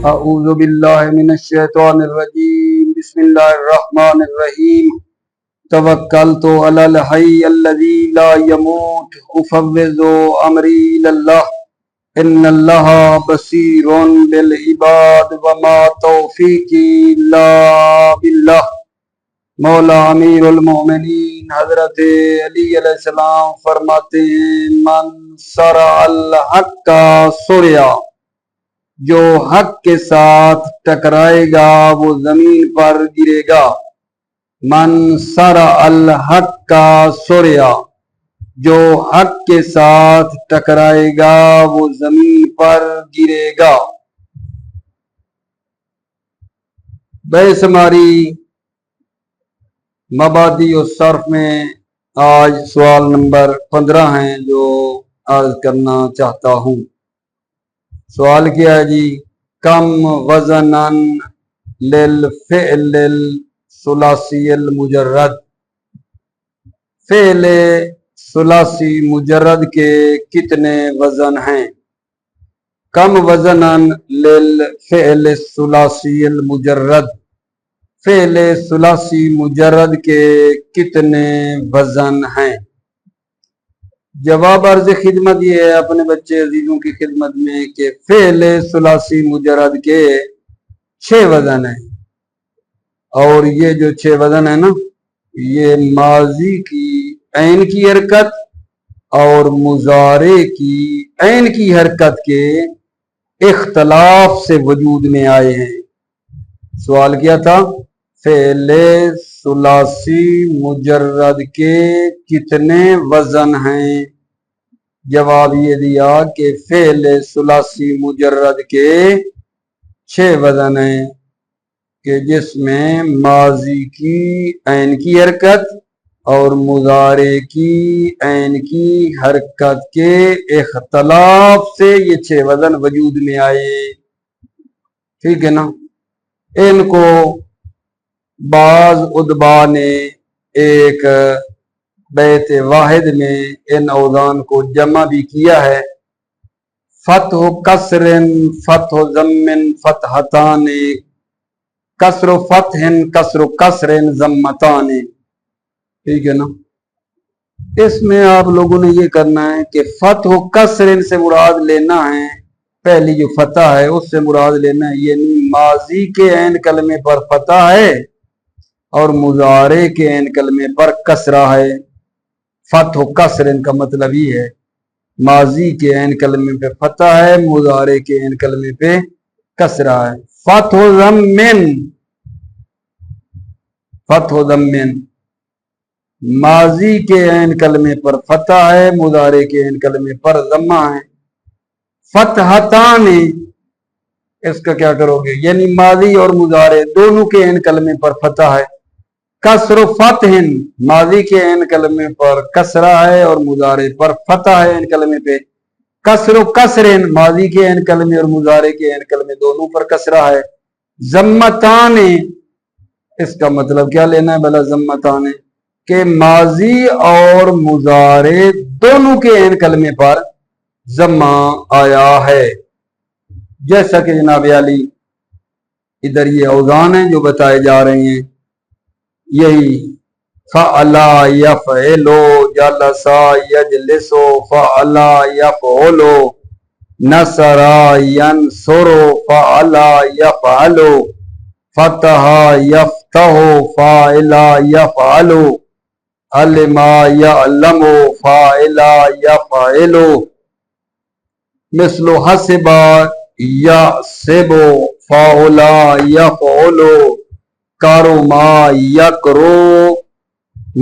اعوذ باللہ من الشیطان الرجیم بسم اللہ الرحمن الرحیم توکلت علی الحی الذی لا يموت افوض امری الی اللہ ان اللہ بصیر بالعباد وما توفیقی الا باللہ۔ مولا امیر المومنین حضرت علی علیہ السلام فرماتے ہیں من صرع الحق سرع، جو حق کے ساتھ ٹکرائے گا وہ زمین پر گرے گا۔ من صرع الحق سرع، جو حق کے ساتھ ٹکرائے گا وہ زمین پر گرے گا۔ بحث ہماری مبادی الصرف میں آج سوال نمبر 15 ہیں جو عرض کرنا چاہتا ہوں۔ سوال کیا ہے جی؟ کم وزنن للفعل الثلاثی المجرد، فعل ثلاثی مجرد کے کتنے وزن ہیں؟ کم وزنن للفعل الثلاثی المجرد، فعل ثلاثی مجرد کے کتنے وزن ہیں؟ جواب عرض خدمت یہ ہے اپنے بچے عزیزوں کی خدمت میں کہ فعل ثلاثی مجرد کے 6 وزن ہیں، اور یہ جو 6 وزن ہیں نا، یہ ماضی کی عین کی حرکت اور مضارع کی عین کی حرکت کے اختلاف سے وجود میں آئے ہیں۔ سوال کیا تھا؟ فعل ثلاثی مجرد کے کتنے وزن ہیں؟ جواب یہ دیا کہ فعل ثلاثی مجرد کے 6 وزن ہیں، کہ جس میں ماضی کی عین کی حرکت اور مضارع کی عین کی حرکت کے اختلاف سے یہ 6 وزن وجود میں آئے۔ ٹھیک ہے نا؟ ان کو بعض ادبا نے ایک بیت واحد میں ان اوزان کو جمع بھی کیا ہے۔ فتح کسر فتح ضم فتحتان، کسر فتح کسر کسر ضمتان۔ ٹھیک ہے نا؟ اس میں آپ لوگوں نے یہ کرنا ہے کہ فتح کسر سے مراد لینا ہے، پہلی جو فتح ہے اس سے مراد لینا ہے، یعنی ماضی کے عین کلمے پر فتح ہے اور مضارع کے عین کلمے پر کسرہ ہے۔ فتح و کسر کا مطلب یہ ہے ماضی کے عین کلمے پہ فتح ہے، مضارع کے عین کلمے پہ کسرہ ہے۔ فتح و ضمن، فتح و ضمن ماضی کے عین کلمے پر فتح ہے، مضارع کے عین کلمے پر ضمہ ہے۔ فتحتان، اس کا کیا کرو گے؟ یعنی ماضی اور مضارع دونوں کے عین کلمے پر فتح ہے۔ کسر و فتح، ماضی کے عین کلمے پر کسرہ ہے اور مضارع پر فتح ہے عین کلمے پہ۔ کسر و کسر، ماضی کے عین کلمے اور مضارع کے عین کلمے دونوں پر کسرہ ہے۔ ضمتان، اس کا مطلب کیا لینا ہے بھلا؟ ضمتان کہ ماضی اور مضارع دونوں کے عین کلمے پر ضمہ آیا ہے، جیسا کہ جناب علی ادھر یہ اوزان ہیں جو بتائے جا رہے ہیں، یہی فعلا یفعلو جلسا یجلسو فعلا یفعلو نصرا ینصرو فعلا یفعلو فتح یفتحو فعلا یفعلو علما یعلمو فعلا یفعلو مثل حسبا یحسبو فعلا یفعلو کارو ما یکرو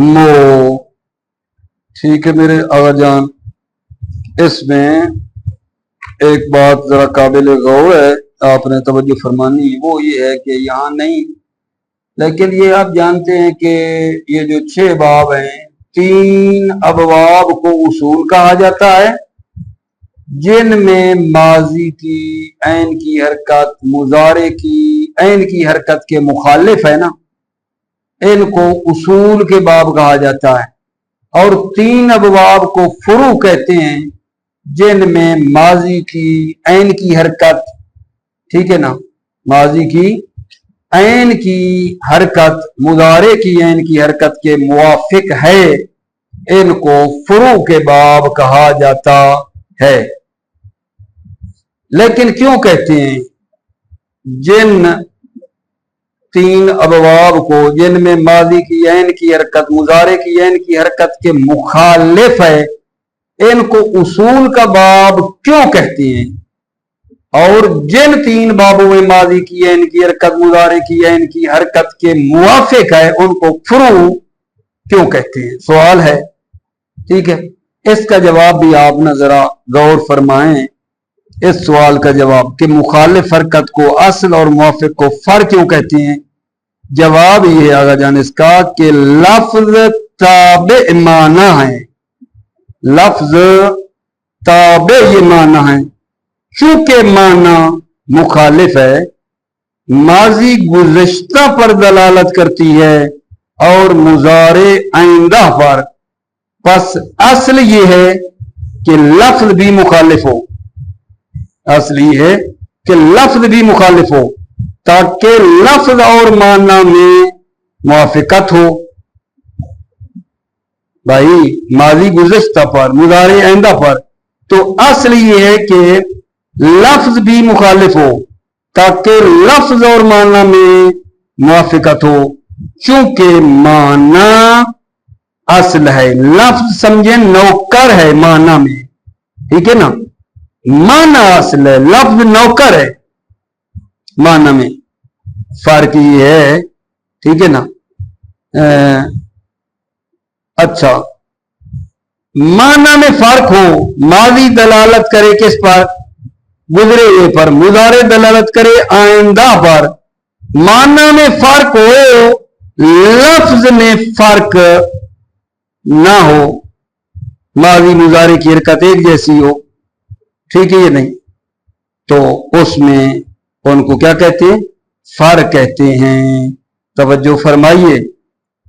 مو۔ ٹھیک ہے میرے آغا جان، اس میں ایک بات ذرا قابل غور ہے، آپ نے توجہ فرمانی، وہ یہ ہے کہ یہاں نہیں، لیکن یہ آپ جانتے ہیں کہ یہ جو 6 باب ہیں، 3 ابواب کو اصول کہا جاتا ہے، جن میں ماضی کی عین کی حرکت مضارع کی عین کی حرکت کے مخالف ہے نا، ان کو اصول کے باب کہا جاتا ہے، اور 3 ابواب کو فروع کہتے ہیں جن میں ماضی کی عین کی حرکت ٹھیک ہے نا माजी की ऐन की हरकत मुजारे की ऐन की हरकत के मुवाफिक है, इनको फुरू के बाब कहा जाता है। लेकिन क्यों कहते हैं? जिन तीन अबवाब को जिनमें माजी की ऐन की हरकत मुजारे की ऐन की हरकत के मुखालिफ है, इनको उसूल का बाब क्यों कहते हैं? और जिन तीन बाबों में माजी की ऐन की हरकत मुजारे की ऐन की हरकत के मुवाफिक है, उनको फुरू क्यों कहते हैं? सवाल है, ठीक है। इसका जवाब भी आप न जरा गौर फरमाएं, इस सवाल का जवाब कि मुखालिफ हरकत को असल और मुवाफिक को फर क्यों कहते हैं। जवाब ये है आगा जान इसका कि लफ्ज ताबे माना है, लफ्ज ताबे ये माना है, चूंकि माना मुखालिफ है, माजी गुज़श्ता पर दलालत करती है और मुजारे आइंदा पर, बस असल ये है कि लफ्ज भी मुखालिफ हो, असल ये है कि लफ्ज भी मुखालिफ हो ताकि लफ्ज और माना में मुआफिकत हो। भाई माजी गुज़श्ता पर मुजारे आइंदा पर, तो असल ये है कि लफ्ज भी मुखालिफ हो ताकि लफ्ज और माना में मुआफिकत हो, चूंकि माना असल है। लफ्ज समझे नौकर है माना में, ठीक है ना, माना असल है, लफ्ज नौकर है माना में। फर्क ये है, ठीक है ना। अच्छा, माना में फर्क हो, माजी दलालत करे किस पर? गुजरे हुए पर। मुजारे दलालत करे आइंदा पर। माना में फर्क हो, लफ्ज में फर्क ना हो, माजी मुजारे की हरकत एक जैसी हो, ठीक है ये नहीं, तो उसमें उनको क्या कहते हैं? फर्क कहते हैं। तवज्जो फरमाइए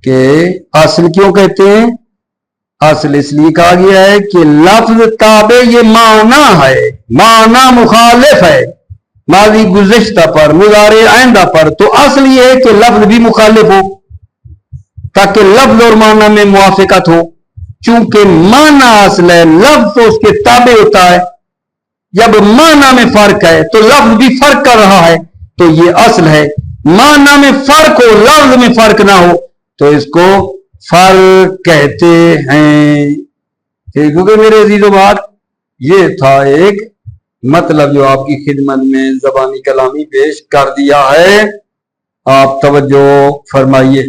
कि असल क्यों कहते हैं? असल इसलिए कहा गया है कि लफ्ज ताबे ये माना है, माना मुखालिफ है माजी गुज़श्ता पर मुजारे आइंदा पर, तो असल ये है कि लफ्ज भी मुखालिफ हो ताकि लफ्ज और माना में मुआफिकत हो। चूंकि माना असल है, लफ्ज तो उसके ताबे होता है। जब माना में फर्क है तो लफ्ज भी फर्क कर रहा है, तो ये असल है। माना में फर्क हो, लफ्ज में फर्क ना हो, तो इसको फर्क कहते हैं। क्योंकि मेरे अजीजों बात ये था एक मतलब जो आपकी खिदमत में ज़बानी कलामी पेश कर दिया है, आप तवज्जो फरमाइए।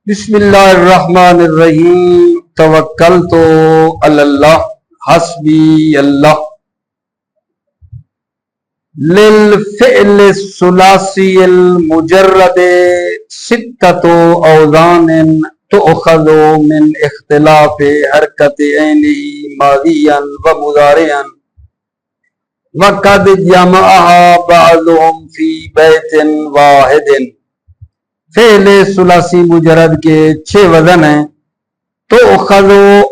बिस्मिल्लाहिर्रहमानिर्रहीम, तवक्कलतु अल्लाह हस्बी अल्लाह। लिल फ़िअल सुलासिल मुजर्रद सित्ततु औज़ानिन तुअख़ज़ु मिन इख्तिलाफ़ हरकत ऐनिही माज़ियन व मुज़ारिअन व क़द जमअहा बअज़ुहुम फ़ी बैतिन वाहिदिन। फ़िअल सुलासी मुजर्रद के 6 वज़न हैं, तो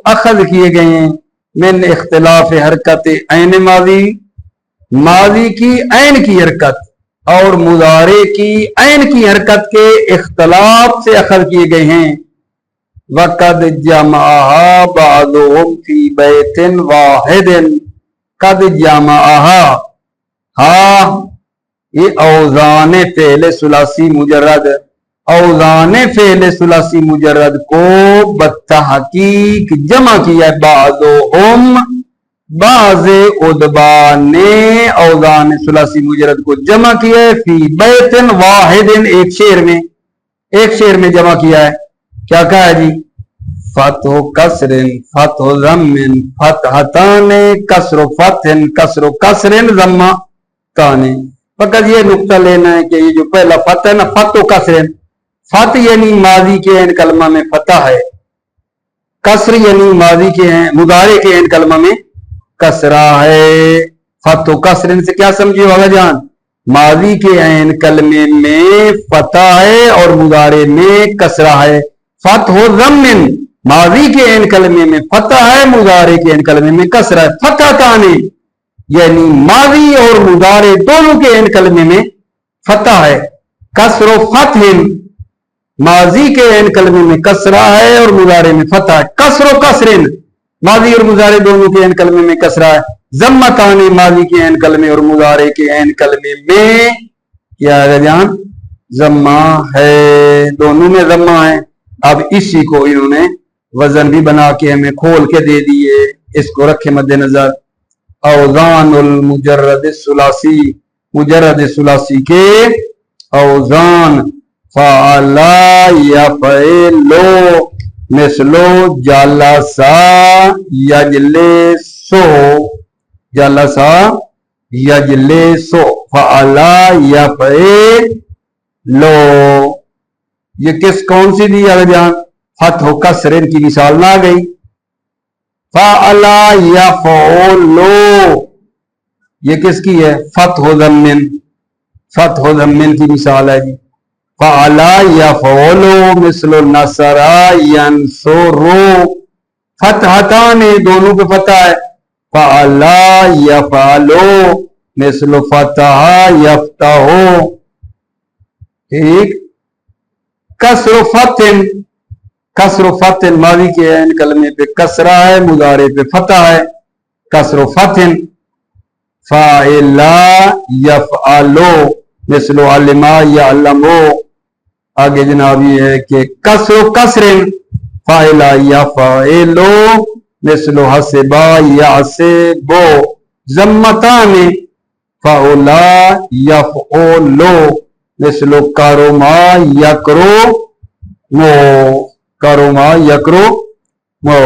अख़ज़ किए गए हैं मिन इख्तिलाफ़ हरकत ऐन माज़ी, माज़ी की ऐन की हरकत और मुज़ारे की ऐन की हरकत के इख्तिलाफ से अख़ज़ किए गए हैं। वक़द जमअहा बअज़ुहुम फ़ी बैतिन वाहिदिन, कद जमअहा, हाँ ये औज़ान फ़िअल सुलासी मुजर्रद, औज़ान फ़िअल सुलासी मुजर्रद को बत्तहक़ीक़ जमा किया है। बअज़ुहुम, बाज़े उदबा ने औज़ान सुलासी मुजर्रद को जमा किया है। फ़ी बैतिन वाहिदिन, एक शेर में जमा किया है। क्या कहा है जी? फतह कसरिन फतह ज़म्मिन फतहताने कसर फतहिन कसर कसरिन ज़म्मा ताने। फकत ये नुक्ता लेना है कि ये जो पहला फतह है ना, फतह कसरिन, फतह यानी माजी के ऐन कलमा में फतह है, कसर यानी माजी के हैं मुजारे के ऐन कलमा में कसरा है। फतह कसरिन से क्या समझिए वाला जान? माजी के ऐन कलमे में फतह है और मुजारे में कसरा है। फतह ज़म्मिन, माजी के ऐन कलमे में फतह है, मुजारे के ऐन कलमे में कसरा है। फतह ताने, یعنی ماضی اور مضارع دونوں کے عین کلمے میں فتح ہے. کسر و فتح، ماضی کے عین کلمے میں کسرہ ہے اور مضارع میں فتح ہے. کسر و کسرن، ماضی اور مضارع دونوں کے عین کلمے میں کسرہ ہے. ضمتان، ماضی کے عین کلمے اور مضارع کے عین کلمے میں کیا ہے جان؟ ضمہ ہے، دونوں میں ضمہ ہے. اب اسی کو انہوں نے وزن بھی بنا کے ہمیں کھول کے دے دیے، اس کو رکھے مد نظر. اوزان المجرد الثلاثی، مجرد ثلاثی کے اوزان. فعلا یفعلو مثلو جلسا یجلسو، جلسا یجلسو. فعلا یفعلو، یہ کون سی دی ہے جان؟ فتح و کسر، ان کی مثال نہ گئی. فعلا یفعلو یہ کس کی ہے؟ فتح و ضمن، فتح و ضمن کی مثال ہے جی. فعلا یفعلو مثل نصر ینصرو، فتحتان دونوں پہ فتح ہے. فعلا یفعلو مثل فتح یفتحو. ٹھیک. کسر و فتح، کسر و فتح ماضی کے عین کلمے پہ کسرہ ہے، مضارع پہ فتح ہے. کسر و فتح. فاعلا یفعلو مثل علما یعلمو. آگے جناب یہ ہے کہ کسر و کسر، فاعلا یفعلو مثل حسبا یحسبو. ضمتان، فاعلا یفعلو مثل کرما یکرمو، کرما یکرمو.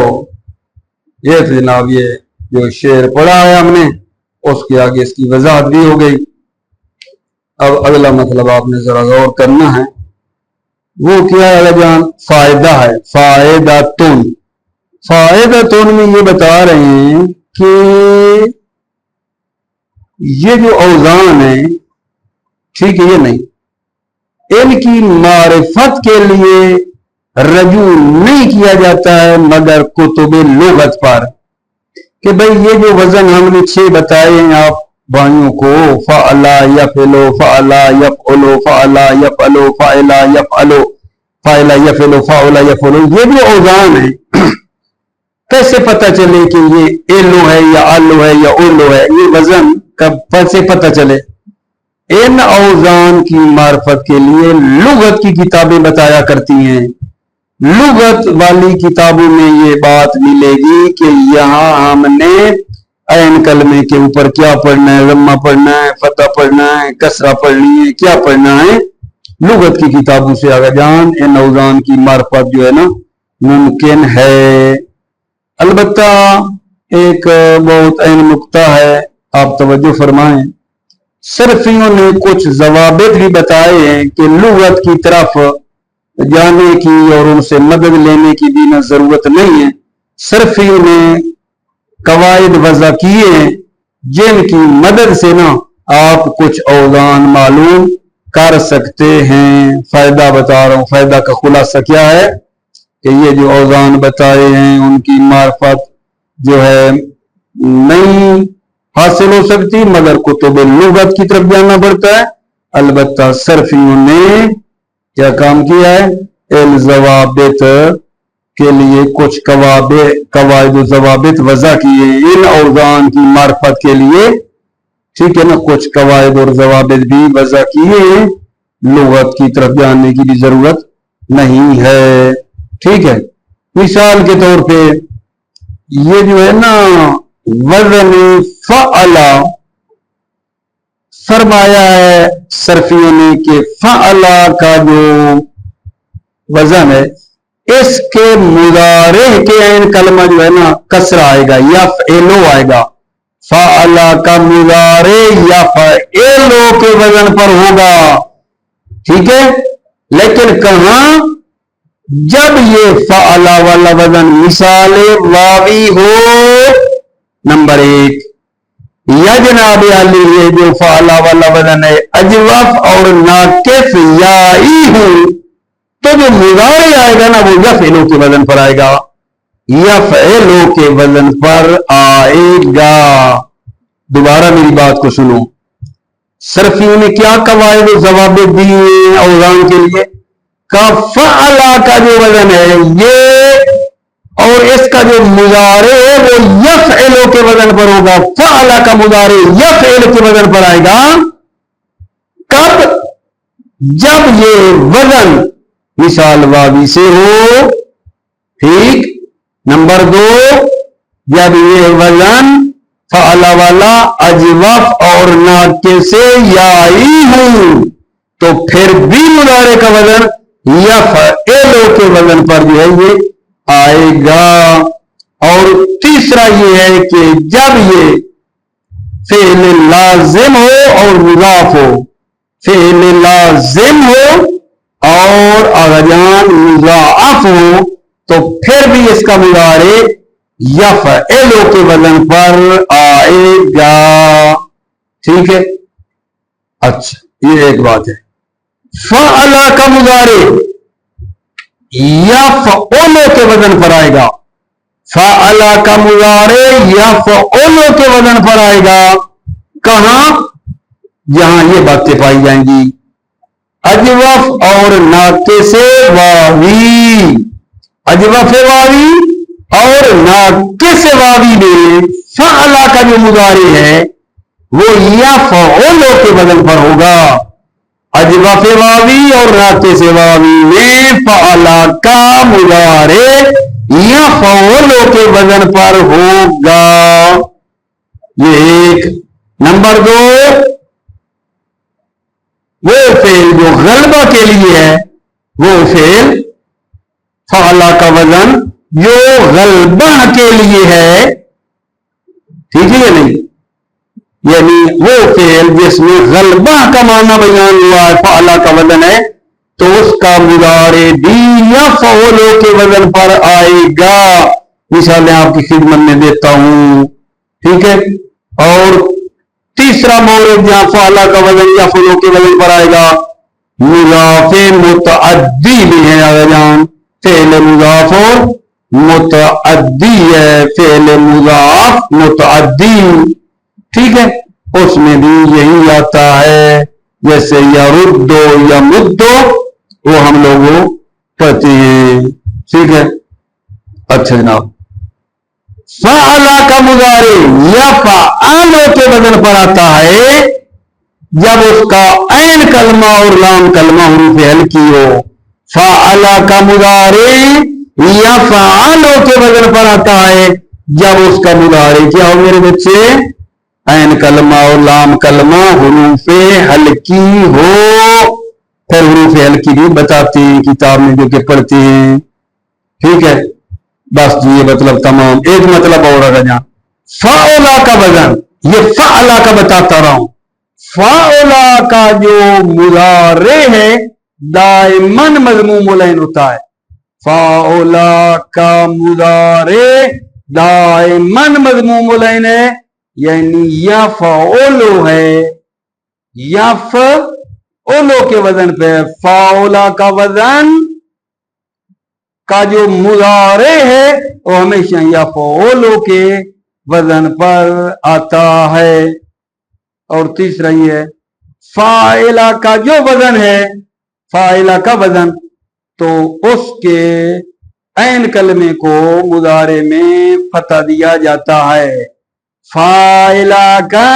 یہ تو جناب یہ جو شعر پڑھا ہے ہم نے، اس کے آگے اس کی وضاحت بھی ہو گئی. اب اگلا مطلب آپ نے ذرا غور کرنا ہے، وہ کیا ہے جان؟ فائدہ ہے. فائدہ تن، فائدہ تن میں یہ بتا رہے ہیں کہ یہ جو اوزان ہیں، ٹھیک ہے، یہ نہیں، ان کی معرفت کے لیے رجوع نہیں کیا جاتا ہے مگر کتب لغت پر، کہ بھئی یہ جو وزن ہم نے 6 بتائے ہیں آپ بھائیوں کو، فعلا یفعلو، فعلا یفعلو، فعلا یفعلو، فعلا یفعلو، فعلا یفعلو، فعلا یفعلو، یہ جو اوزان ہیں کیسے پتہ چلے کہ یہ ایلو ہے یا آلو ہے یا اولو ہے؟ یہ وزن کب سے پتہ چلے؟ ان اوزان کی معرفت کے لیے لغت کی کتابیں بتایا کرتی ہیں. لغت والی کتابوں میں یہ بات ملے گی کہ یہاں ہم نے عین کلمے کے اوپر کیا پڑھنا ہے، ضمہ پڑھنا ہے، فتح پڑھنا ہے، کسرہ پڑھنی ہے، کیا پڑھنا ہے. لغت کی کتابوں سے آگے جان ان اوزان کی معرفت جو ہے نا ممکن ہے. البتہ ایک بہت اہم نقطہ ہے، آپ توجہ فرمائیں. صرفیوں نے کچھ ضوابط بھی بتائے ہیں کہ لغت کی طرف جانے کی اور ان سے مدد لینے کی بھی نہ ضرورت نہیں ہے. صرفیوں نے قواعد وضع کیے ہیں جن کی مدد سے نا آپ کچھ اوزان معلوم کر سکتے ہیں. فائدہ بتا رہا ہوں، فائدہ کا خلاصہ کیا ہے کہ یہ جو اوزان بتائے ہیں ان کی معرفت جو ہے نہیں حاصل ہو سکتی مگر کتب لغت کی طرف جانا پڑتا ہے. البتہ صرفیوں نے کیا کام کیا ہے؟ ان ضوابط کے لیے کچھ قواعد و ضوابط وضع کیے ہیں ان اوزان کی معرفت کے لیے. ٹھیک ہے نا، کچھ قواعد اور ضوابط بھی وضع کیے ہیں، لغت کی طرف جانے کی بھی ضرورت نہیں ہے. ٹھیک ہے. مثال کے طور پہ یہ جو ہے نا وزن فعلا فرمایا ہے صرفیوں نے کہ فعلا کا جو وزن ہے اس کے مضارع کے عین کلمہ جو ہے نا کسرہ آئے گا، یفعلو آئے گا. فعلا کا مضارع یفعلو کے وزن پر ہوگا. ٹھیک ہے. لیکن کہاں؟ جب یہ فعلا والا وزن مثال واوی ہو، نمبر 1، یا جناب علی یہ جو فعلا والا وزن ہے اجوف اور ناقص یائی ہو، تو جو مضارع آئے گا نا وہ یفعلو کے وزن پر آئے گا، یفعلو کے وزن پر آئے گا. دوبارہ میری بات کو سنو. صرفیوں نے کیا قواعد و ضوابط دی ہیں اوزان کے لیے؟ فعلا کا جو وزن ہے یہ اور اس کا جو مضارع ہے وہ یفعلو کے وزن پر ہوگا. فعلا کا مضارع یفعل کے وزن پر آئے گا. کب؟ جب یہ وزن مثال واوی سے ہو. ٹھیک. نمبر 2، جب یہ وزن فعلا والا اجوف اور ناقص سے یائی ہوں تو پھر بھی مضارع کا وزن یفعلو کے وزن پر جو ہے یہ آئے گا. اور تیسرا یہ ہے کہ جب یہ فعل لازم ہو اور مضاف ہو، فعل لازم ہو اور اغجان مضاعف ہو تو پھر بھی اس کا مضارع یفعلو کے وزن پر آئے گا. ٹھیک ہے. اچھا یہ ایک بات ہے. فعلا کا مضارع یفعلو کے وزن پر آئے گا. فعلا کا مضارع یفعلو کے وزن پر آئے گا. کہاں؟ جہاں یہ باتیں پائی جائیں گی. اجوف اور ناقص واوی. اجوف واوی اور ناقص واوی میں فعلا کا جو مضارع ہے وہ یفعلو کے وزن پر ہوگا. اجوف واوی اور ناقص واوی میں فعلا کا مضارع یفعلو کے وزن پر ہوگا. یہ ایک. نمبر 2، وہ فعل جو غلبہ کے لیے ہے وہ فعل فعلا کا وزن جو غلبہ کے لیے ہے. ٹھیک ہے یا نہیں؟ یعنی وہ فعل جس میں غلبہ کا معنی بیان ہوا ہے فعلا کا وزن ہے تو اس کا مضارع بھی یفعلو کے وزن پر آئے گا. مثالیں آپ کی خدمت میں دیتا ہوں. ٹھیک ہے. اور تیسرا مورد جہاں فعلا کا وزن یفعلو کے وزن پر آئے گا مضاف متعدی بھی ہے. اغجان فعل مضاف متعدی ہے. فعل مضاف متعدی. ٹھیک ہے. اس میں بھی یہی آتا ہے جیسے یردو یا مدو وہ ہم لوگوں پڑھتے ہیں. ٹھیک ہے. اچھا جناب. فعلا کا مضارع یفعلو کے وزن پر آتا ہے جب اس کا عین کلمہ اور لام کلمہ حروف ہلکی ہو. فعلا کا مضارع یفعلو کے وزن پر آتا ہے جب اس کا مضارع کیا ہو میرے بچے؟ عین کلمہ اور لام کلمہ حروف ہلکی ہو. پھر حروف ہلکی بھی بتاتے ہیں کتاب میں جو کہ پڑھتے ہیں. ٹھیک ہے. بس جی یہ مطلب تمام. ایک مطلب اور رہا جہاں فعلا کا وزن یہ فعلا کا بتاتا رہا ہوں. فعلا کا جو مضارع ہے دائماً مضموم العین ہوتا ہے. فعلا کا مضارع دائماً مضموم العین ہے یعنی یفعلو ہے. یفعلو کے وزن پہ فعلا کا وزن کا جو مضارع ہے وہ ہمیشہ یفعلو کے وزن پر آتا ہے. اور تیسرا یہ ہے فاعلہ کا جو وزن ہے فاعلہ کا وزن تو اس کے عین کلمے کو مضارع میں فتح دیا جاتا ہے. فاعلہ کا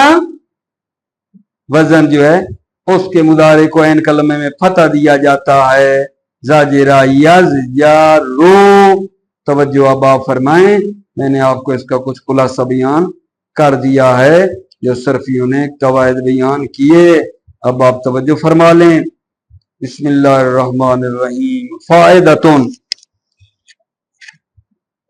وزن جو ہے اس کے مضارع کو عین کلمے میں فتح دیا جاتا ہے. زاجرہ یزجرو. توجہ اب آپ فرمائیں. میں نے آپ کو اس کا کچھ خلاصہ بیان کر دیا ہے جو صرفیوں نے قواعد بیان کیے. اب آپ توجہ فرما لیں. بسم اللہ الرحمن الرحیم. فائدۃ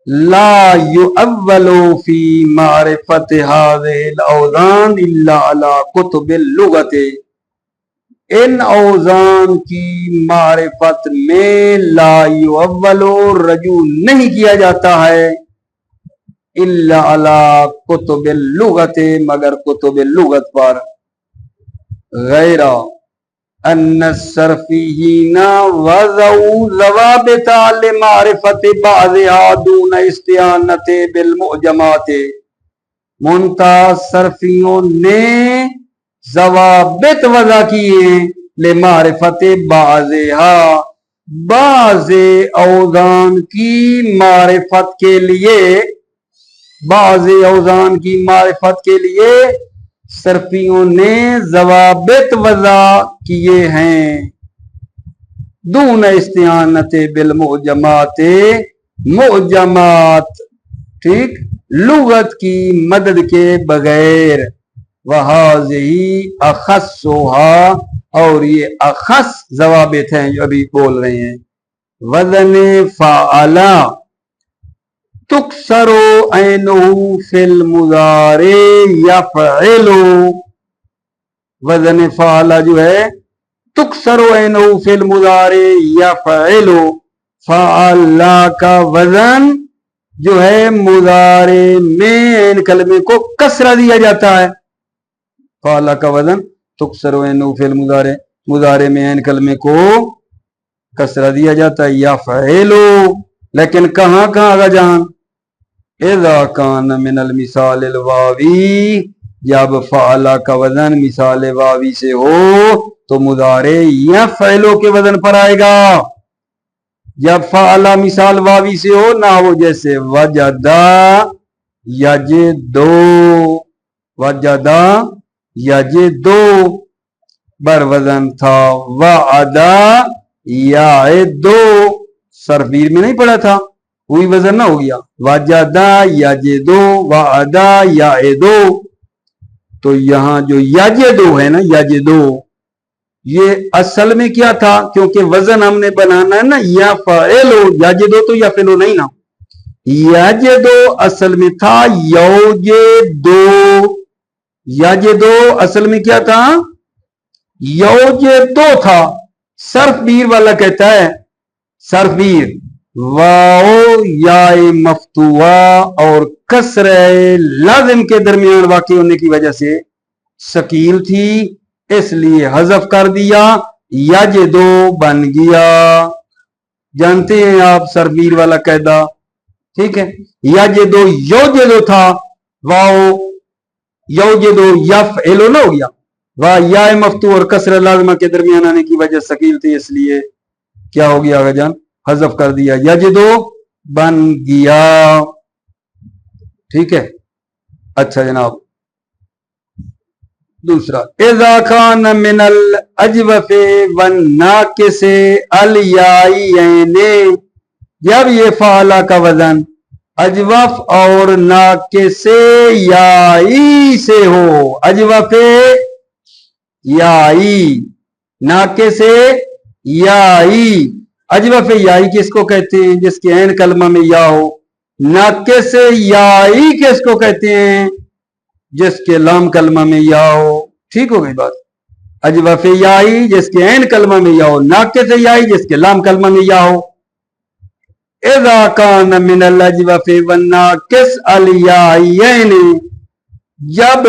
لا يؤول في معرفة هذه الأوزان إلا على كتب اللغة. ان اوزان کی معرفت میں لا یؤول رجوع نہیں کیا جاتا ہے الا علی کتب اللغت مگر کتب اللغت پر. غیر ان الصرفیین وضعوا ضوابط لمعرفت بعضها دون استعانت بالمعجمات. मुनता सरफियों ने ज़वाबित वज़ा किए ले मारिफत बाज़ेहा, बाज़े औज़ान की मारिफत के लिए, बाज़े औज़ान की मारिफत के लिए सरफियों ने ज़वाबित वज़ा किए हैं। दून इस्तिआनत बिल मुअजमाते, मुअजमात, ठीक, लुगत की मदद के बगैर। वहाज़ी अखस्सुहा, और ये अखस ज़वाबित हैं जो अभी बोल रहे हैं। वज़न फ़अला तुक्सरो ऐनुहु फिल मुज़ारे यफ़इलु, वज़न फ़अला जो है तुक्सरो ऐनुहु फिल मुज़ारे यफ़इलु, फ़अला का वज़न जो है मुज़ारे में ऐन कलमे को कसरा दिया जाता है। फ़अला का वज़न तुक्सरो ऐनुहु फिल मुज़ारे, मुज़ारे में ऐन कलमे को कसरा दिया जाता है यफ़इलु। लेकिन कहाँ कहाँ आगा जान, इज़ा कान मिनल मिसालिल वावी, जब फ़अला का वज़न मिसाल वावी से हो तो मुज़ारे यफ़इलु के वज़न पर आएगा। जब फ़अला मिसाल वावी से हो ना हो, जैसे वजदा यजिदो, वजदा यजिदो बर वज़न था वअदा याइदो, सरफीर में नहीं पड़ा था, वही वज़न ना हो गया, वजदा यजिदो वअदा याइदो। तो यहां जो यजिदो है ना, यजिदो, ये असल में क्या था, क्योंकि वजन हमने बनाना है ना या फ़इलो, यजिदो तो यफ़इलो नहीं ना, यजिदो असल में था यौजिदो, यजिदो असल में क्या था, यौजिदो था। सर्फबीर वाला कहता है, सर्फबीर वाओ याए मफ्तुआ और कसरे लाजिम के दरमियान वाक़ई होने की वजह से शकील थी, इसलिए हज़फ कर दिया, यजिदो बन गया। जानते हैं आप सरबीर वाला कायदा, ठीक है। यजिदो यौजिदो था, वाओ यौजिदो यफ़इलु ना हो गया, वाह या मफ्तू और कसर लाज़िमा के दरमियान आने की वजह शकील थी, इसलिए क्या हो गया आगे जान, हज़फ कर दिया, यजिदो बन गया, ठीक है। अच्छा जनाब, दूसरा, इज़ा खान मिनल अजवफ़े वन नाकिसे अल याइयैने, जब ये फ़अला का वजन अजवफ और नाकिसे याई से हो, अजवफ़े याई, नाकिसे याई, अजवफ़े याई किसको कहते हैं, जिसके ऐन कलमा में या हो। नाकिसे याई किसको कहते हैं, जिसके लाम कलमा में या हो। ठीक हो गई बात, अजवफ़े याई जिसके ऐन कलमा में या हो, नाकिसे याई जिसके लाम कलमा में या हो। इज़ा कान मिनल अजवफ़े वन नाकिस अल याइयैने, जब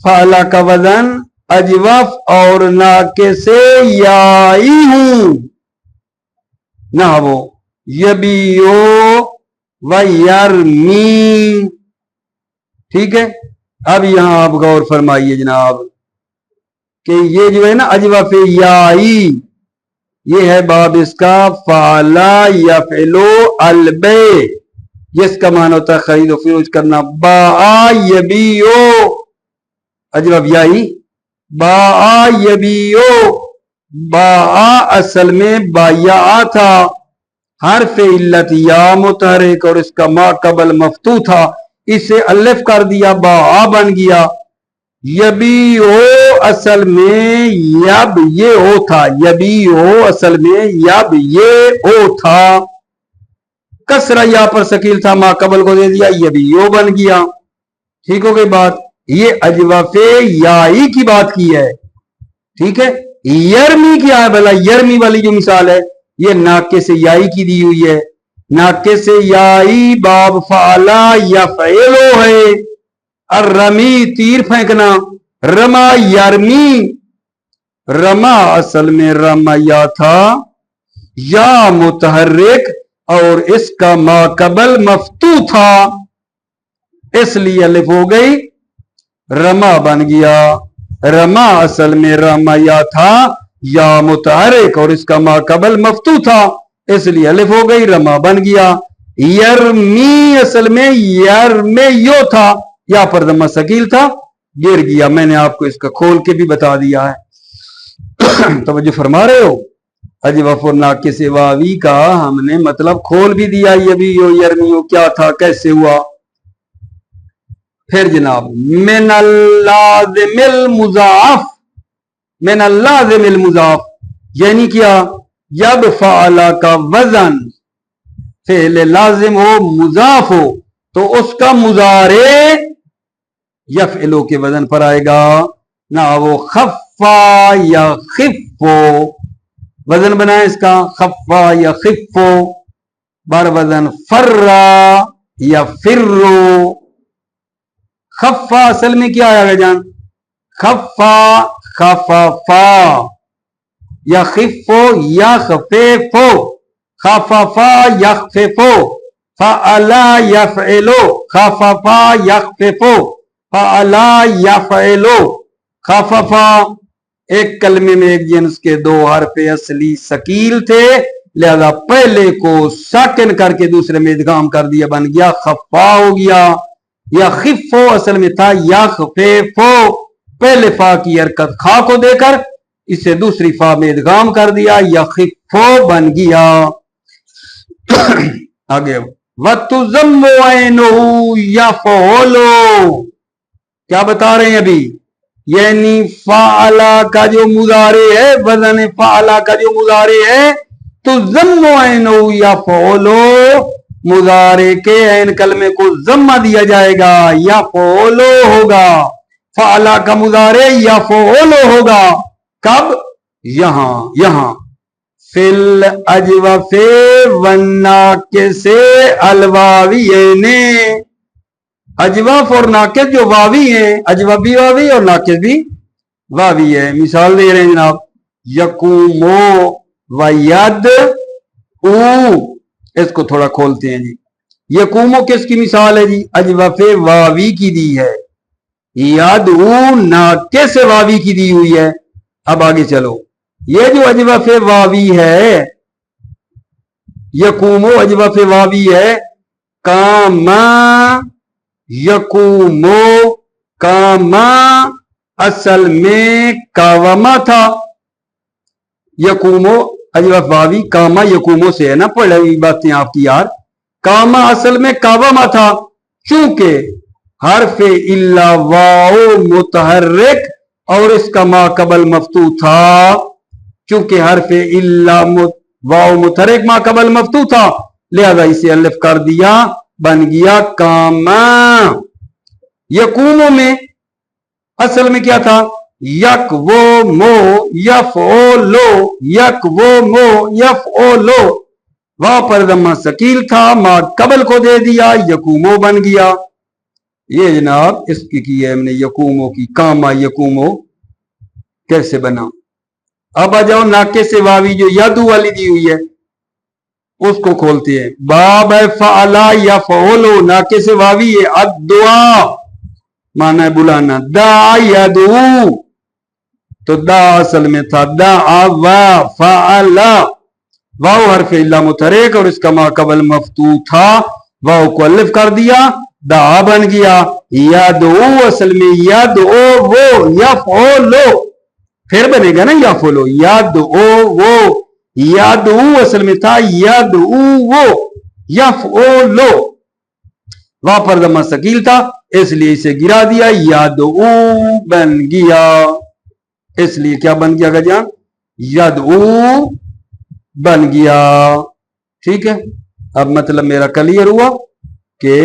फ़अला का वजन अजवफ और नाकिसे याई हूं, ना वो यबियो व यरमी, ठीक है। अब यहां आप गौर फरमाइए जनाब कि ये जो है ना अजवफ़े याई, ये है बाब इसका फ़अला यफ़इलु अलबे, जिसका माना होता है खरीद और फरोख्त करना। बाआ यबियो, अजवफ़ याई, बाआ यबियो, बाआ असल में बाया था, हर्फ इल्लत या मुतहरिक और इसका मा कबल मफ्तू था, इसे अलिफ कर दिया, बाआ बन गया। यबी हो असल में यब ये हो था, यबी हो असल में यब ये हो था, कसरा या पर शकील था, मा कबल को दे दिया, यबी यो बन गया। ठीक हो गई बात, ये अजवफ़े याई की बात की है, ठीक है। यरमी क्या है भला, यरमी वाली जो मिसाल है ये नाके से याई की दी हुई है, नाके से याई बाब फ़अला यफ़इलु है, अर्रमी तीर फेंकना, रमा यरमी, रमा असल में रमा या था, या मुतहर्रिक और इसका माकबल मफ्तू था, اس لیے الف ہو گئی رما بن گیا. رما اصل میں رما یا تھا یا متحرک اور اس کا ما قبل مفتوح تھا اس لیے الف ہو گئی رما بن گیا. یرمی اصل میں یرمی یو تھا یا پر ضمہ ثقیل تھا گر گیا. میں نے آپ کو اس کا کھول کے بھی بتا دیا ہے. توجہ فرما رہے ہو؟ اجوف اور ناقص واوی کا ہم نے مطلب کھول بھی دیا. یہ بھی یرمیو کیا تھا کیسے ہوا. پھر جناب من اللازم المضاف من اللازم المضاف یعنی کیا جب فعل کا وزن فعل لازم ہو مضاف ہو تو اس کا مضارع یفعلو کے وزن پر آئے گا. نہ وہ خفا یا خفو وزن بنائے اس کا خفا یا خفو بر وزن فرا یا فرو. خفا اصل میں کیا آیا جان خفا خففا یا خفو یا خفیفو خففا یخففو فعلا یفعلو خففا یخففو فعلا یفعلو. خففا ایک کلمے میں ایک جنس کے دو حرف اصلی ثقیل تھے لہذا پہلے کو ساکن کر کے دوسرے میں ادغام کر دیا بن گیا خفا ہو گیا. یا خفو اصل میں تھا یا خفیفو پہلے فا کی حرکت خا کو دے کر اسے دوسری فا میں ادغام کر دیا یا خفو بن گیا. آگے وَتُزَمُّ عَيْنُهُ يَفْعُلُ کیا بتا رہے ہیں ابھی یعنی فعلا کا جو مضارع ہے وزن فعلا کا جو مضارع ہے تُزَمُّ عَيْنُهُ يَفْعُلُ مضارع کے عین کلمے کو ضمہ دیا جائے گا یفعلو ہوگا. فعلا کا مضارع یفعلو ہوگا کب یہاں فی الاجوف والناقص الواویین. اجوف اور ناقص جو واوی ہیں اجوف بھی واوی اور ناقص بھی واوی ہے. مثال دے رہے ہیں جناب یقومو و ید او اس کو تھوڑا کھولتے ہیں جی. یقومو کس کی مثال ہے جی اجوف واوی کی دی ہے. ید او ناقص واوی کی دی ہوئی ہے. اب آگے چلو یہ جو اجوف واوی ہے یقومو اجوف واوی ہے کاما یقومو کاما اصل میں کاوما تھا. یقومو اجوف واوی کاما یقومو سے ہے نا پڑھ ہوئی باتیں آپ کی یار. کاما اصل میں کاوما تھا چونکہ حرف الا واو متحرک اور اس کا ما قبل مفتوح تھا چونکہ حرف الا واو متحرک ما قبل مفتوح تھا لہذا اسے الف کر دیا بن گیا کاما. یقومو میں اصل میں کیا تھا یک وہ مو یفعلو یک وہ مو یفعلو وہاں پر ضمہ ثقیل تھا ما قبل کو دے دیا یقومو بن گیا. یہ جناب اس کی ہے ہم نے یقومو کی کاما یقومو کیسے بنا. اب آ جاؤ ناقص واوی جو یدو والی دی ہوئی ہے اس کو کھولتے ہیں. باب فعلا یفعلو ناقص واوی ہے الدعا معنی ہے بلانا. دا یدعو تو دا اصل میں تھا دعا و فعلا واو حرف الا متحرک اور اس کا ما قبل مفتوح تھا واو کو الف کر دیا دعا بن گیا. یدعو اصل میں یدعو وہ یفعلو پھر بنے گا نا یفعلو یدعو وہ یدعو اصل میں تھا یدعو وہ یفعلو وہاں پر ضمہ ثقیل تھا اس لیے اسے گرا دیا یدعو بن گیا. اس لیے کیا بن گیا جان یدعو بن گیا. ٹھیک ہے اب مطلب میرا کلیئر ہوا کہ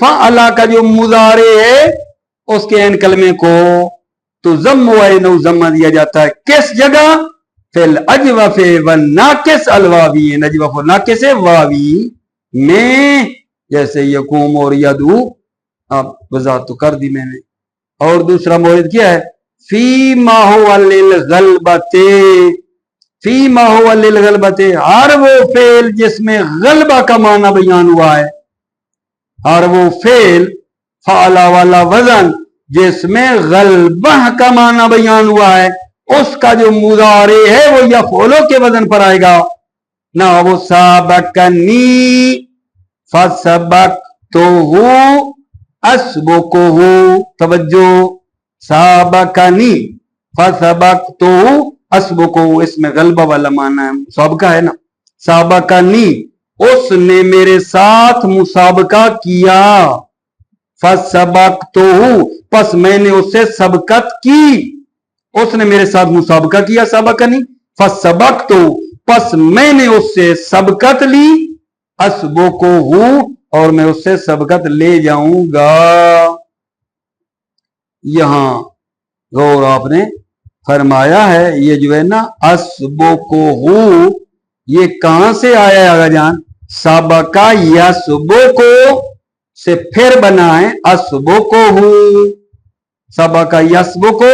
فعلا کا جو مضارع ہے اس کے عین کلمے کو تو ضم و عین ضمہ دیا جاتا ہے کس جگہ فی الاجوف والناقص الواوی اجوف و ناقص واوی میں جیسے یقوم اور یدعو اب وضاحت تو کر دی میں نے. اور دوسرا مورد کیا ہے فی ما هو للغلبۃ فی ما هو للغلبۃ ہر وہ فعل جس میں غلبہ کا معنی بیان ہوا ہے ہر وہ فعل फाला वाला वजन जिसमें गलबह का माना बयान हुआ है, उसका जो मुदारे है वो यफूलु के वजन पर आएगा ना। वो साबकनी फसबकतुहु अस्बुकुहु, तवज्जो, साबकनी फसबकतुहु अस्बुकुहु, इसमें गलबा वाला माना है, मुसाबका है ना। साबकनी, उसने मेरे साथ मुसाबका किया, फसबकतुहु, पस मैंने उससे सबकत की, उसने मेरे साथ मुसाबका किया, सबकनी, फसबकतुहु, पस मैंने उससे सबकत ली, अस्बुकुहु, और मैं उससे सबकत ले जाऊंगा। यहां गौर आपने फरमाया है, ये जो है ना अस्बुकुहु, ये कहां से आया है आगा जान? सबका यस्बुकु से फिर बना है अस्बुकुहु, सबका यस्बुकु,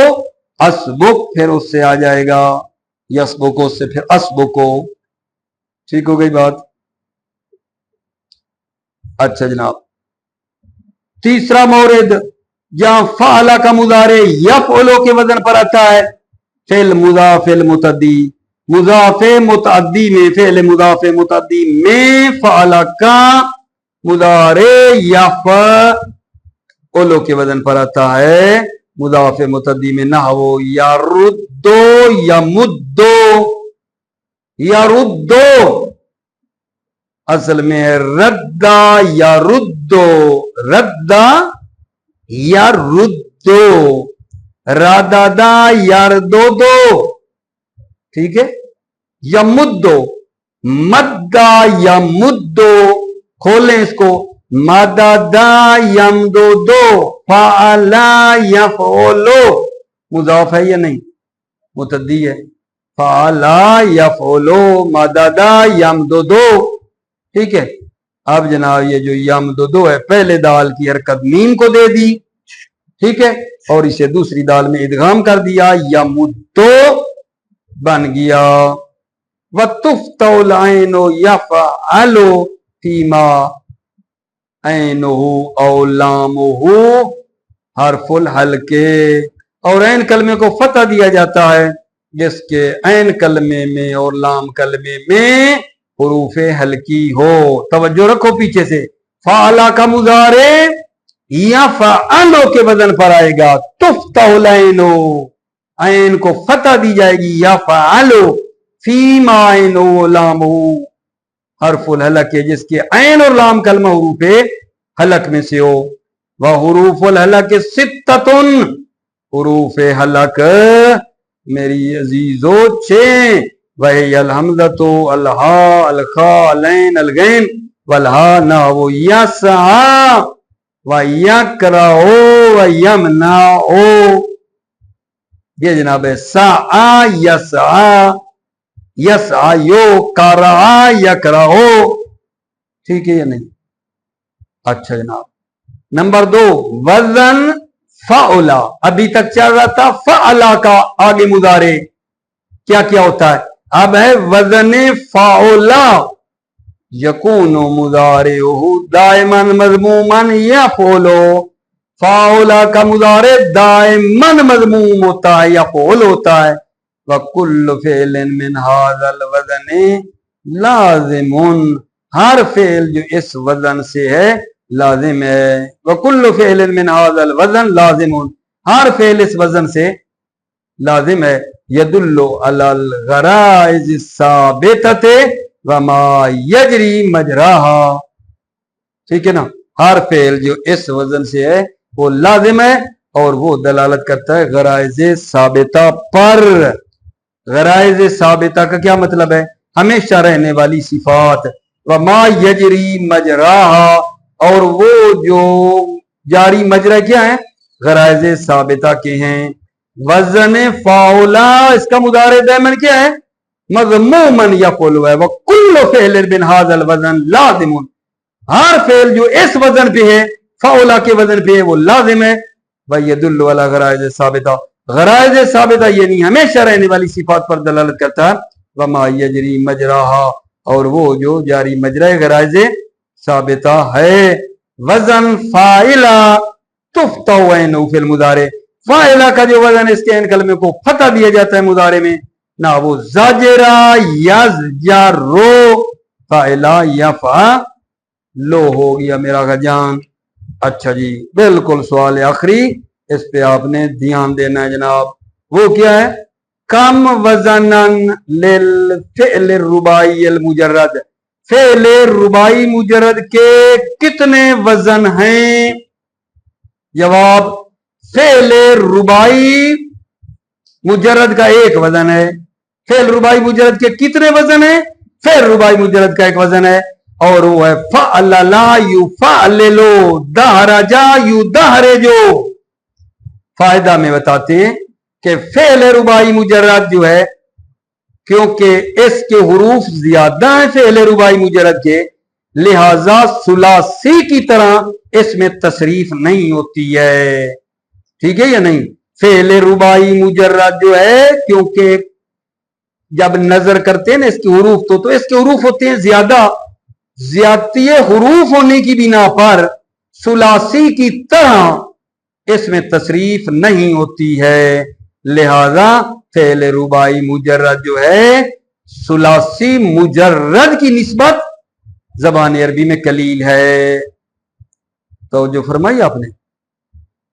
अस्बुक फिर उससे आ जाएगा यस्बुकु से फिर अस्बुकु। ठीक हो गई बात? अच्छा जनाब, तीसरा मौरिद जहां फाला का मुजारे यफउलु के वजन पर आता है, फिल मुजाफिल मुतद्दी, मुजाफे मुतअद्दी में, फेल मुजाफे मुतअद्दी में फाला का मुदारे यफउलु के वजन पर आता है, मुजाफे मुतअद्दी में नहवो यरुद्दो यमुद्दो, यरुद्दो असल में रद्दा यरुद्दो, रद्दा यरुद्दो, रादादा यरदोदो, ठीक है। यमुद्दो, मद्दा यमुद्दो, खोलें इसको, मददा यमदोदो, फाला यफउलु, मुजाफ है या नहीं? मुतद्दी है, फाला यफउलु, मददा यमदोदो, ठीक है। अब जनाब ये जो यमदोदो है, पहले दाल की हरकत मीम को दे दी, ठीक है, और इसे दूसरी दाल में इदगाम कर दिया, यमुद्दो बन गया। वतुफ्तउल ऐनु यफअलु फीमा ऐनुहु औ लामुहु हरफुल हल्के, और ऐन कलमे को फतह दिया जाता है जिसके ऐन कलमे में और लाम कलमे में हुरूफे हल्की हो। तवज्जो रखो पीछे से, फाला का मुजारे यफअलु के वजन पर आएगा, तुफ्तहुल ऐनु, ऐन को फतह दी जाएगी, यफअलु, फीमा ऐनुहु लामुहु हरफुल हलक है जिसके ऐन और लाम कलमा हुरूफे हलक में से हो। वह हुरूफुल हलक सित्ततुन, हुरूफे हलक मेरी अजीजो छे, वही अलहमदतो अलहा अलखा अलैन अलगैन वलहा ना वो यसा व यकराओ व यमनाओ, ये जनाब है सा यसा, यसा यो करा यकराओ, ठीक है या नहीं? अच्छा जनाब, नंबर 2 वजन फाउला, अभी तक चल रहा था फाला का आगे मुदारे क्या क्या होता है, अब है वजन फाउला, यकूनु मुदारिउहु दाइमन मज़मूमन यफउलु, फाउला का मुदारे दाइमन मज़मूम होता है, यफउल होता है। व कुल्लु फ़िअलिन मिन हाज़ल वज़नि लाज़िमुन, हर फेल जो इस वजन से है लाजिम है। व कुल्लु फ़िअलिन मिन हाज़ल वज़न लाज़िमुन, हर फेल इस वजन से लाजिम है। यदुल्लु अलल गराइज़ साबितते व मा यजरी मजराहा, ठीक है ना, हर फेल जो इस वजन से है वो लाजिम है और वो दलालत करता है गराइज़ साबिता पर। गराइज़ साबिता का क्या मतलब है? हमेशा रहने वाली सिफात। व मा यजरी मजराहा, और वो जो जारी मजरा क्या है? गराइज़ साबिता के हैं। वजन फाउला, इसका मुदारे दाइमन क्या है? मज़मूमन यफउलु है। व कुल्लु फ़िअलिन मिन हाज़ल वज़न लाज़िमुन, हर फेल जो इस वजन पे है, फाउला के वजन पे है, वो लाजिम है। व यदुल्लु अला गराइज़ साबिता, गराइज़ साबिता यानी हमेशा रहने वाली सिफात पर दलालत करता है। व मा यजरी मजराहा, और वो जो जारी मजरा गराइज़ साबिता है। वजन फाइला तुफ्ता ऐनु फिल मुजारे, फाइला का जो वजन इसके इन कलमे को फतह दिया जाता है मुजारे में, ना वो जाजरा यज़जरो फाइला यफा लो हो गया मेरा गजान। अच्छा जी, बिल्कुल सवाल आखिरी, इस पे आपने ध्यान देना है जनाब। वो क्या है? कम वजनन लिल फ़िअल रुबाई अल मुजर्रद, फ़िअल रुबाई मुजर्रद के कितने वजन हैं? जवाब, फ़िअल रुबाई मुजर्रद का एक वजन है। फ़िअल रुबाई मुजर्रद के कितने वजन है? फ़िअल रुबाई मुजर्रद का एक वजन है, और वो है फ़अलला युफ़अलिलो, दहरजा युदहरजो। फायदा में बताते हैं कि फ़िअल रुबाई मुजर्रद जो है, क्योंकि इसके हुरूफ ज्यादा हैं फ़िअल रुबाई मुजर्रद के, लिहाजा सुलासी की तरह इसमें तसरीफ नहीं होती है। ठीक है या नहीं? फ़िअल रुबाई मुजर्रद जो है, क्योंकि जब नजर करते हैं ना इसके हुरूफ, तो इसके हुरूफ होते हैं ज्यादा, ज्यादती हुरूफ होने की बिना पर सुलासी की तरह इसमें तसरीफ नहीं होती है। लिहाजा फ़िअल रुबाई मुजर्रद जो है सुलासी मुजर्रद की निस्बत ज़बान अरबी में कलील है। तो जो फरमाई आपने,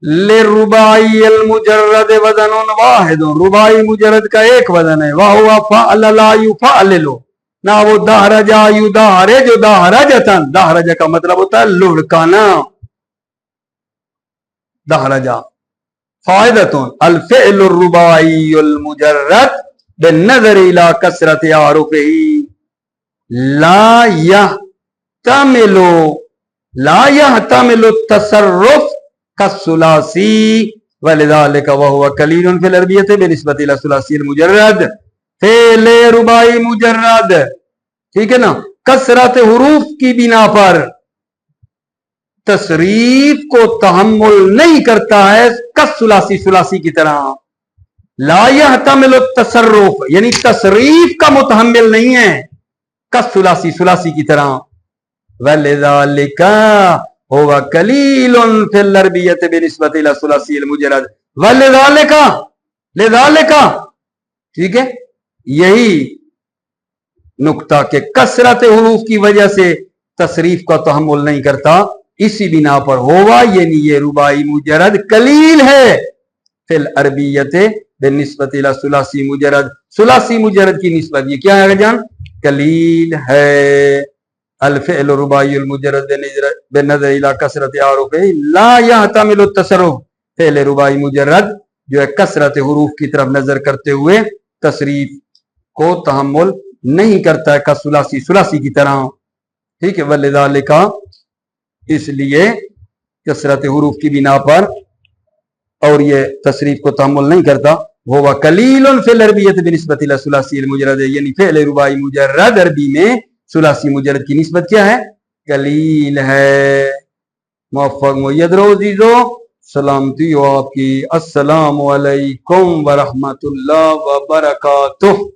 ले रुबाई अल मुजर्रद वज़नुन वाहिदुन, रुबाई मुजर्रद का एक वजन है, वाह हुवा फ़अलला युफ़अलिलो, ना वो दहरजा युदहरजो, दहरजतन, दहरजा का मतलब होता है लुढ़काना, दहरजा। फायदतुन अल फ़िअल रुबाई अल मुजर्रद बिन्नज़र इला कसरत आरुफ़िही ला यहतमिलु तसर्रुफ़ कस्सुलासी वलिज़ालिका वहुवा कलीलुन फ़िल अरबिय्यति बिनिस्बति इला सुलासी अल मुजर्रद। फ़िअल रुबाई मुजर्रद, ठीक है ना, कसरत हुरूफ की बिना पर तसरीफ को तहम्मुल नहीं करता है, कस्सुलासी, सुलासी की तरह। ला यहतमिलु तसर्रुफ यानी तसरीफ का मुतहम्मिल नहीं है, कस्सुलासी, सुलासी की तरह। वलिज़ालिका हुवा कलीलुन फ़िल अरबिय्यति बिनिस्बति इला सुलासी अल मुजर्रद। वलिज़ालिका, लिज़ालिका, ठीक है, यही नुक्ता के कसरत हुरूफ की वजह से तसरीफ का तहम्मुल नहीं करता, इसी बिना पर होवा यानी ये रुबाई मुजर्रद कलील है फिल अरबिय्यति बिनिस्बत इला सुलासी मुजर्रद, सुलासी मुजर्रद की निस्बत ये क्या है जान? कलील है। अल फ़िअल रुबाई अल मुजर्रद बिनज़र इला कसरत आरुफ़िही ला यहतमिलु तसर्रुफ़, फ़िअल रुबाई मुजर्रद जो है कसरत हुरूफ की तरफ नजर करते हुए तसरीफ को तहम्मुल नहीं करता है, कसुलासी, सुलासी की तरह। ठीक है, वलिज़ालिका, इसलिए कसरत हुरूफ की बिना पर और ये तसरीफ को तहम्मुल नहीं करता। हुवा कलीलुन फ़िल अरबिय्यति बिनिस्बति इला सुलासी अल मुजर्रद, यानी फ़िअल रुबाई मुजर्रद अरबी में सुलासी मुजर्रद की निस्बत क्या है? कलील है। मुवफ़्फ़क़ मुय्यद रहो अज़ीज़ो, सलामती हो आपकी। अस्सलामु अलैकुम व रहमतुल्लाह व बरकातुहू।